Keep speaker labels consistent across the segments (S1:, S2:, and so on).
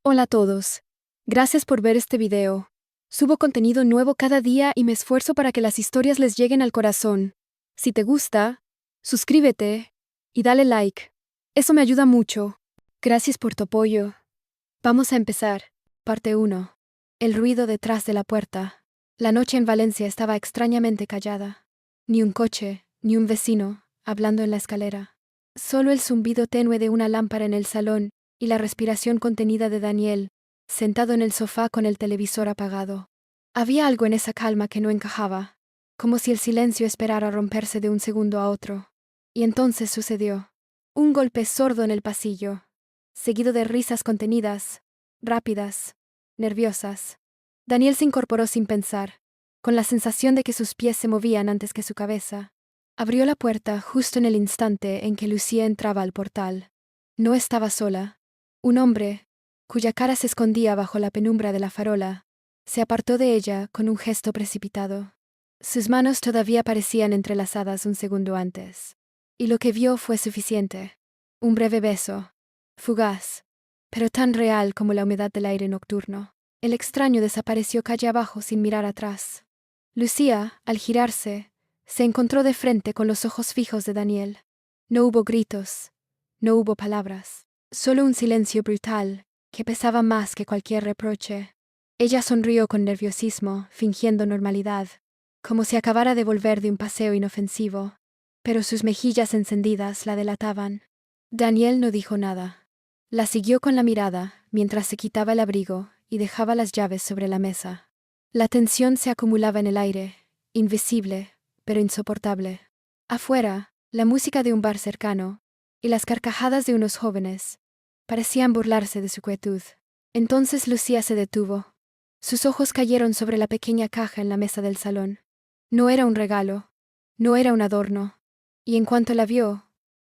S1: Hola a todos. Gracias por ver este video. Subo contenido nuevo cada día y me esfuerzo para que las historias les lleguen al corazón. Si te gusta, suscríbete y dale like. Eso me ayuda mucho. Gracias por tu apoyo. Vamos a empezar. Parte 1. El ruido detrás de la puerta. La noche en Valencia estaba extrañamente callada. Ni un coche, ni un vecino, hablando en la escalera. Solo el zumbido tenue de una lámpara en el salón y la respiración contenida de Daniel, sentado en el sofá con el televisor apagado. Había algo en esa calma que no encajaba, como si el silencio esperara romperse de un segundo a otro. Y entonces sucedió. Un golpe sordo en el pasillo, seguido de risas contenidas, rápidas, nerviosas. Daniel se incorporó sin pensar, con la sensación de que sus pies se movían antes que su cabeza. Abrió la puerta justo en el instante en que Lucía entraba al portal. No estaba sola. Un hombre, cuya cara se escondía bajo la penumbra de la farola, se apartó de ella con un gesto precipitado. Sus manos todavía parecían entrelazadas un segundo antes. Y lo que vio fue suficiente. Un breve beso, fugaz, pero tan real como la humedad del aire nocturno. El extraño desapareció calle abajo sin mirar atrás. Lucía, al girarse, se encontró de frente con los ojos fijos de Daniel. No hubo gritos, no hubo palabras, solo un silencio brutal que pesaba más que cualquier reproche. Ella sonrió con nerviosismo, fingiendo normalidad, como si acabara de volver de un paseo inofensivo, pero sus mejillas encendidas la delataban. Daniel no dijo nada. La siguió con la mirada mientras se quitaba el abrigo y dejaba las llaves sobre la mesa. La tensión se acumulaba en el aire, invisible, pero insoportable. Afuera, la música de un bar cercano y las carcajadas de unos jóvenes parecían burlarse de su quietud. Entonces Lucía se detuvo. Sus ojos cayeron sobre la pequeña caja en la mesa del salón. No era un regalo, no era un adorno, y en cuanto la vio,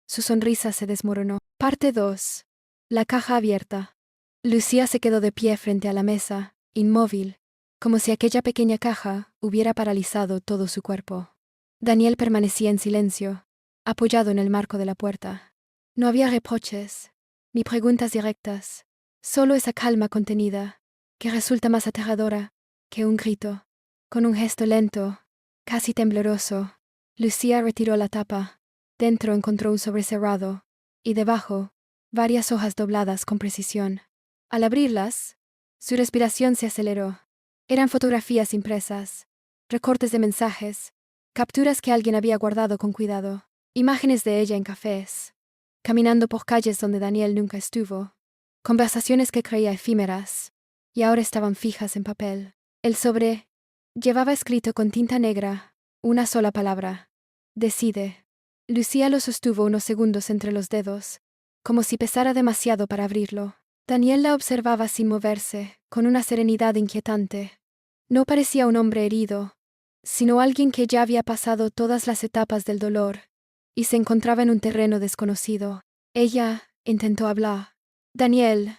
S1: su sonrisa se desmoronó. Parte 2. La caja abierta. Lucía se quedó de pie frente a la mesa, inmóvil, como si aquella pequeña caja hubiera paralizado todo su cuerpo. Daniel permanecía en silencio, apoyado en el marco de la puerta. No había reproches, ni preguntas directas, solo esa calma contenida, que resulta más aterradora que un grito. Con un gesto lento, casi tembloroso, Lucía retiró la tapa. Dentro encontró un sobre cerrado, y debajo, varias hojas dobladas con precisión. Al abrirlas, su respiración se aceleró. Eran fotografías impresas, recortes de mensajes, capturas que alguien había guardado con cuidado, imágenes de ella en cafés, caminando por calles donde Daniel nunca estuvo, conversaciones que creía efímeras, y ahora estaban fijas en papel. El sobre llevaba escrito con tinta negra una sola palabra: decide. Lucía lo sostuvo unos segundos entre los dedos, como si pesara demasiado para abrirlo. Daniel la observaba sin moverse, con una serenidad inquietante. No parecía un hombre herido, sino alguien que ya había pasado todas las etapas del dolor y se encontraba en un terreno desconocido. Ella intentó hablar. Daniel,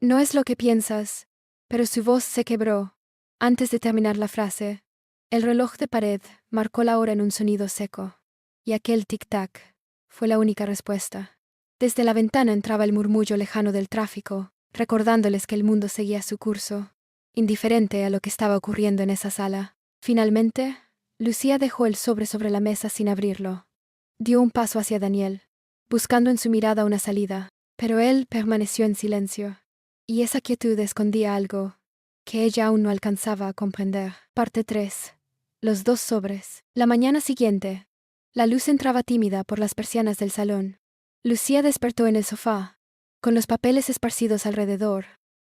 S1: no es lo que piensas, pero su voz se quebró. Antes de terminar la frase, el reloj de pared marcó la hora en un sonido seco, y aquel tic-tac fue la única respuesta. Desde la ventana entraba el murmullo lejano del tráfico, recordándoles que el mundo seguía su curso, indiferente a lo que estaba ocurriendo en esa sala. Finalmente, Lucía dejó el sobre la mesa sin abrirlo. Dio un paso hacia Daniel, buscando en su mirada una salida, pero él permaneció en silencio, y esa quietud escondía algo que ella aún no alcanzaba a comprender. Parte 3. Los dos sobres. La mañana siguiente, la luz entraba tímida por las persianas del salón. Lucía despertó en el sofá, con los papeles esparcidos alrededor,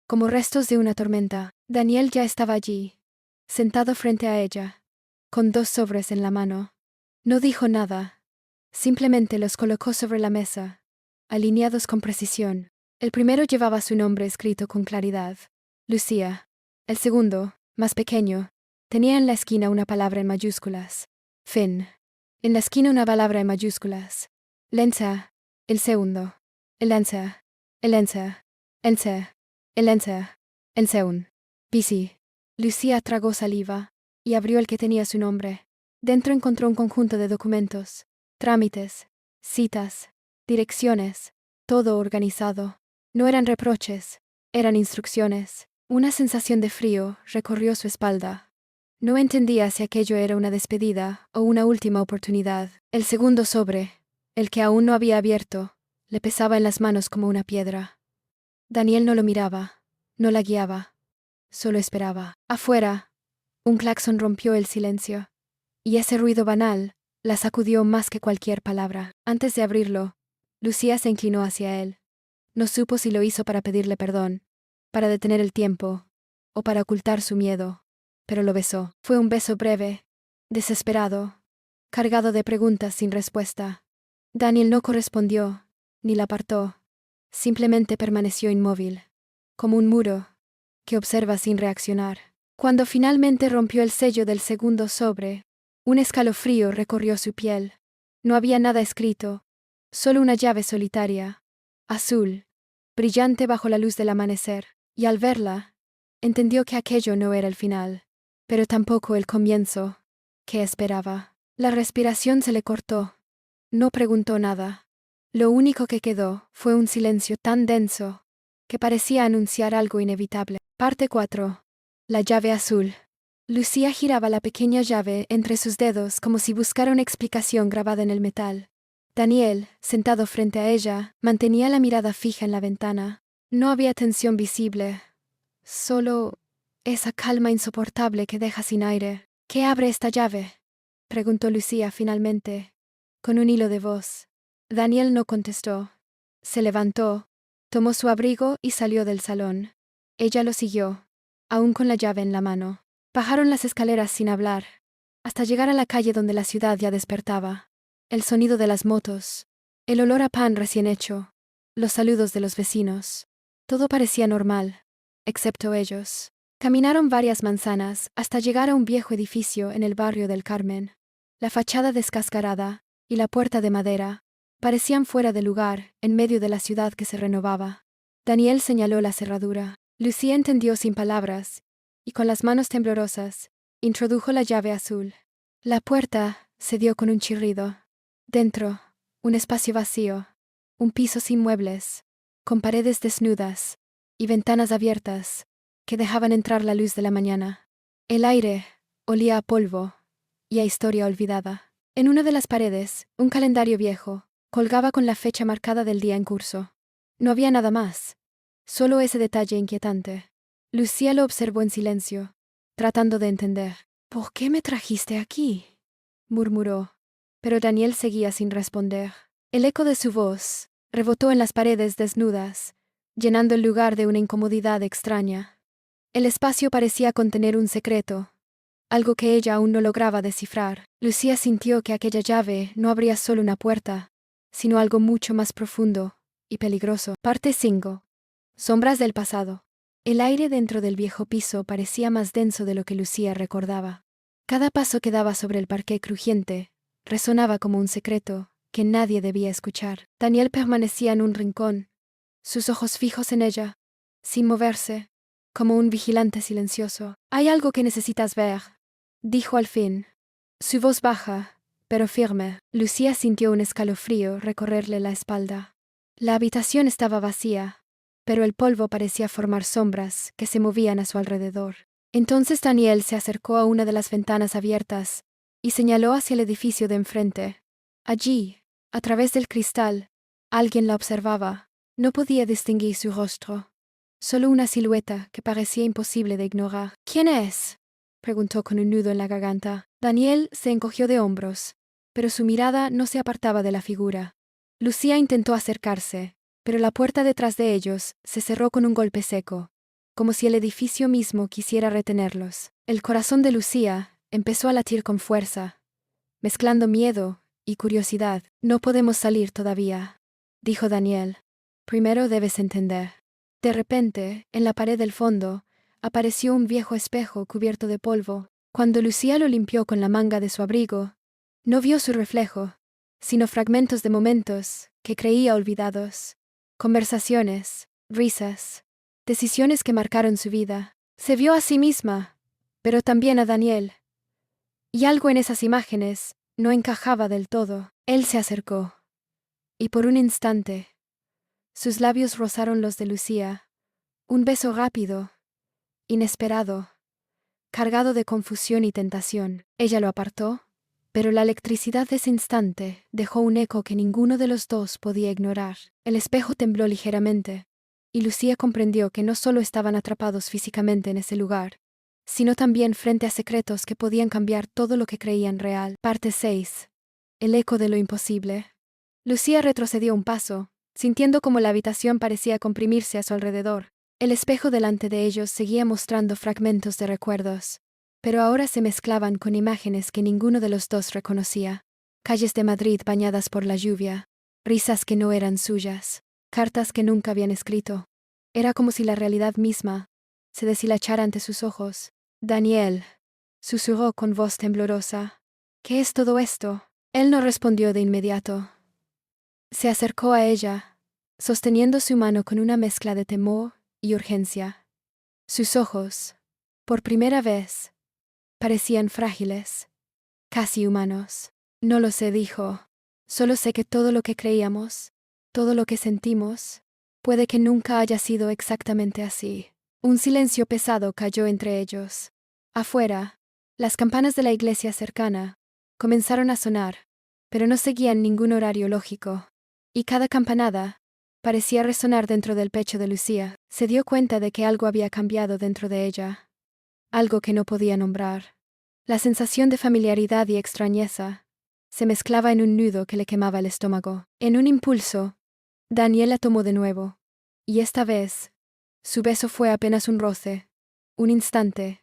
S1: como restos de una tormenta. Daniel ya estaba allí, sentado frente a ella, con dos sobres en la mano. No dijo nada, simplemente los colocó sobre la mesa, alineados con precisión. El primero llevaba su nombre escrito con claridad: Lucía. El segundo, más pequeño, tenía en la esquina una palabra en mayúsculas: Fin. En la esquina una palabra en mayúsculas: Lenza. El segundo: Elenza. Elenza. Ense. Elenza. Enseun. Pisi. Lucía tragó saliva y abrió el que tenía su nombre. Dentro encontró un conjunto de documentos, trámites, citas, direcciones, todo organizado. No eran reproches, Eran instrucciones. Una sensación de frío recorrió su espalda. No entendía si aquello era una despedida o una última oportunidad. El segundo sobre, el que aún no había abierto, le pesaba en las manos como una piedra. Daniel no lo miraba, no la guiaba, solo esperaba. Afuera, un claxon rompió el silencio, y ese ruido banal la sacudió más que cualquier palabra. Antes de abrirlo, Lucía se inclinó hacia él. No supo si lo hizo para pedirle perdón, para detener el tiempo, o para ocultar su miedo, pero lo besó. Fue un beso breve, desesperado, cargado de preguntas sin respuesta. Daniel no correspondió, ni la apartó, simplemente permaneció inmóvil, como un muro que observa sin reaccionar. Cuando finalmente rompió el sello del segundo sobre, un escalofrío recorrió su piel. No había nada escrito, solo una llave solitaria, azul, brillante bajo la luz del amanecer, y al verla, entendió que aquello no era el final, pero tampoco el comienzo que esperaba. La respiración se le cortó. No preguntó nada. Lo único que quedó fue un silencio tan denso que parecía anunciar algo inevitable. Parte 4. La llave azul. Lucía giraba la pequeña llave entre sus dedos como si buscara una explicación grabada en el metal. Daniel, sentado frente a ella, mantenía la mirada fija en la ventana. No había tensión visible, solo esa calma insoportable que deja sin aire. ¿Qué abre esta llave?, preguntó Lucía finalmente, con un hilo de voz. Daniel no contestó. Se levantó, tomó su abrigo y salió del salón. Ella lo siguió, aún con la llave en la mano. Bajaron las escaleras sin hablar, hasta llegar a la calle donde la ciudad ya despertaba. El sonido de las motos, el olor a pan recién hecho, los saludos de los vecinos. Todo parecía normal, excepto ellos. Caminaron varias manzanas hasta llegar a un viejo edificio en el barrio del Carmen. La fachada descascarada y la puerta de madera parecían fuera de lugar en medio de la ciudad que se renovaba. Daniel señaló la cerradura. Lucía entendió sin palabras, y con las manos temblorosas, introdujo la llave azul. La puerta se dio con un chirrido. Dentro, un espacio vacío, un piso sin muebles, con paredes desnudas y ventanas abiertas que dejaban entrar la luz de la mañana. El aire olía a polvo y a historia olvidada. En una de las paredes, un calendario viejo colgaba con la fecha marcada del día en curso. No había nada más, solo ese detalle inquietante. Lucía lo observó en silencio, tratando de entender. «¿Por qué me trajiste aquí?», murmuró, pero Daniel seguía sin responder. El eco de su voz rebotó en las paredes desnudas, llenando el lugar de una incomodidad extraña. El espacio parecía contener un secreto, algo que ella aún no lograba descifrar. Lucía sintió que aquella llave no abría solo una puerta, sino algo mucho más profundo y peligroso. Parte 5. Sombras del pasado. El aire dentro del viejo piso parecía más denso de lo que Lucía recordaba. Cada paso que daba sobre el parqué crujiente resonaba como un secreto que nadie debía escuchar. Daniel permanecía en un rincón, sus ojos fijos en ella, sin moverse, como un vigilante silencioso. «Hay algo que necesitas ver», dijo al fin. Su voz baja, pero firme. Lucía sintió un escalofrío recorrerle la espalda. La habitación estaba vacía, pero el polvo parecía formar sombras que se movían a su alrededor. Entonces Daniel se acercó a una de las ventanas abiertas y señaló hacia el edificio de enfrente. Allí, a través del cristal, alguien la observaba. No podía distinguir su rostro, solo una silueta que parecía imposible de ignorar. «¿Quién es?», preguntó con un nudo en la garganta. Daniel se encogió de hombros, pero su mirada no se apartaba de la figura. Lucía intentó acercarse, pero la puerta detrás de ellos se cerró con un golpe seco, como si el edificio mismo quisiera retenerlos. El corazón de Lucía empezó a latir con fuerza, mezclando miedo y curiosidad. «No podemos salir todavía», dijo Daniel. «Primero debes entender». De repente, en la pared del fondo, apareció un viejo espejo cubierto de polvo. Cuando Lucía lo limpió con la manga de su abrigo, no vio su reflejo, sino fragmentos de momentos que creía olvidados. Conversaciones, risas, decisiones que marcaron su vida. Se vio a sí misma, pero también a Daniel. Y algo en esas imágenes no encajaba del todo. Él se acercó, y por un instante, sus labios rozaron los de Lucía, Un beso rápido, inesperado, cargado de confusión y tentación. Ella lo apartó, pero la electricidad de ese instante dejó un eco que ninguno de los dos podía ignorar. El espejo tembló ligeramente, y Lucía comprendió que no solo estaban atrapados físicamente en ese lugar, sino también frente a secretos que podían cambiar todo lo que creían real. Parte 6. El eco de lo imposible. Lucía retrocedió un paso, sintiendo como la habitación parecía comprimirse a su alrededor. El espejo delante de ellos seguía mostrando fragmentos de recuerdos, pero ahora se mezclaban con imágenes que ninguno de los dos reconocía. Calles de Madrid bañadas por la lluvia, risas que no eran suyas, cartas que nunca habían escrito. Era como si la realidad misma se deshilachara ante sus ojos. Daniel, susurró con voz temblorosa. ¿Qué es todo esto? Él no respondió de inmediato. Se acercó a ella, sosteniendo su mano con una mezcla de temor y urgencia. Sus ojos, por primera vez, parecían frágiles, casi humanos. No lo sé, dijo. Solo sé que todo lo que creíamos, todo lo que sentimos, puede que nunca haya sido exactamente así. Un silencio pesado cayó entre ellos. Afuera, las campanas de la iglesia cercana comenzaron a sonar, pero no seguían ningún horario lógico. Y cada campanada parecía resonar dentro del pecho de Lucía. Se dio cuenta de que algo había cambiado dentro de ella, algo que no podía nombrar. La sensación de familiaridad y extrañeza se mezclaba en un nudo que le quemaba el estómago. En un impulso, Daniel la tomó de nuevo, y esta vez, su beso fue apenas un roce, un instante,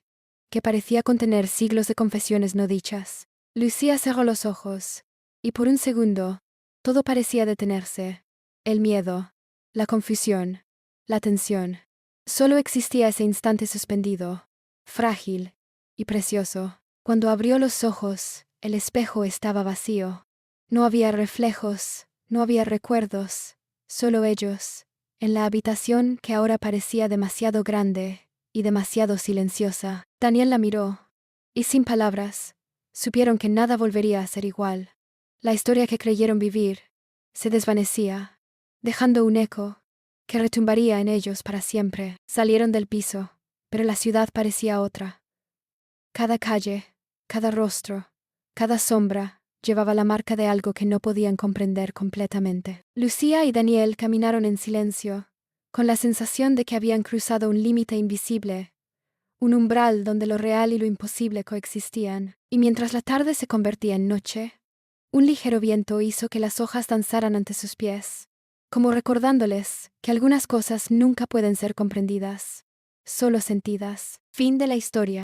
S1: que parecía contener siglos de confesiones no dichas. Lucía cerró los ojos, y por un segundo, todo parecía detenerse. El miedo, la confusión, la tensión. Solo existía ese instante suspendido, frágil y precioso. Cuando abrió los ojos, el espejo estaba vacío. No había reflejos, no había recuerdos, solo ellos, en la habitación que ahora parecía demasiado grande y demasiado silenciosa. Daniel la miró, y sin palabras, supieron que nada volvería a ser igual. La historia que creyeron vivir se desvanecía, dejando un eco que retumbaría en ellos para siempre. Salieron del piso, pero la ciudad parecía otra. Cada calle, cada rostro, cada sombra llevaba la marca de algo que no podían comprender completamente. Lucía y Daniel caminaron en silencio, con la sensación de que habían cruzado un límite invisible, un umbral donde lo real y lo imposible coexistían. Y mientras la tarde se convertía en noche, un ligero viento hizo que las hojas danzaran ante sus pies, como recordándoles que algunas cosas nunca pueden ser comprendidas, solo sentidas. Fin de la historia.